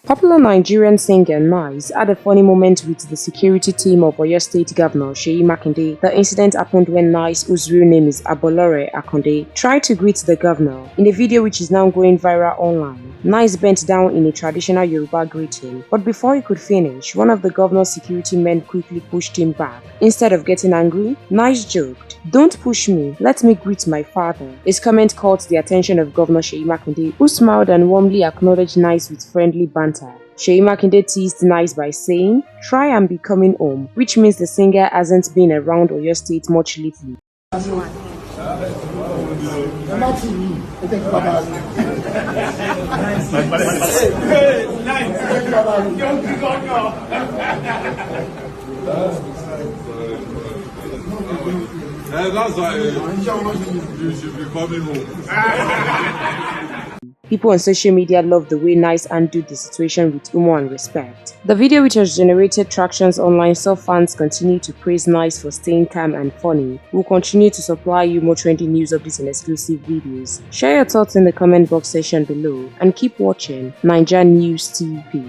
Popular Nigerian singer Nice had a funny moment with the security team of Oyo State Governor Seyi Makinde. The incident happened when Nice, whose real name is Abolore Akonde, tried to greet the governor. In a video which is now going viral online, Nice bent down in a traditional Yoruba greeting, but before he could finish, one of the governor's security men quickly pushed him back. Instead of getting angry, Nice joked, "Don't push me, let me greet my father." His comment caught the attention of Governor Seyi Makinde, who smiled and warmly acknowledged Nice with friendly banter. Seyi Makinde teased Nice by saying, "Try and be coming home," which means the singer hasn't been around Oyo State much lately. That's why you should be coming home. People on social media love the way Nice handled the situation with humor and respect. The video, which has generated tractions online, saw fans continue to praise Nice for staying calm and funny. We'll continue to supply you more trending news updates and exclusive videos. Share your thoughts in the comment box section below and keep watching NaijaNews TV.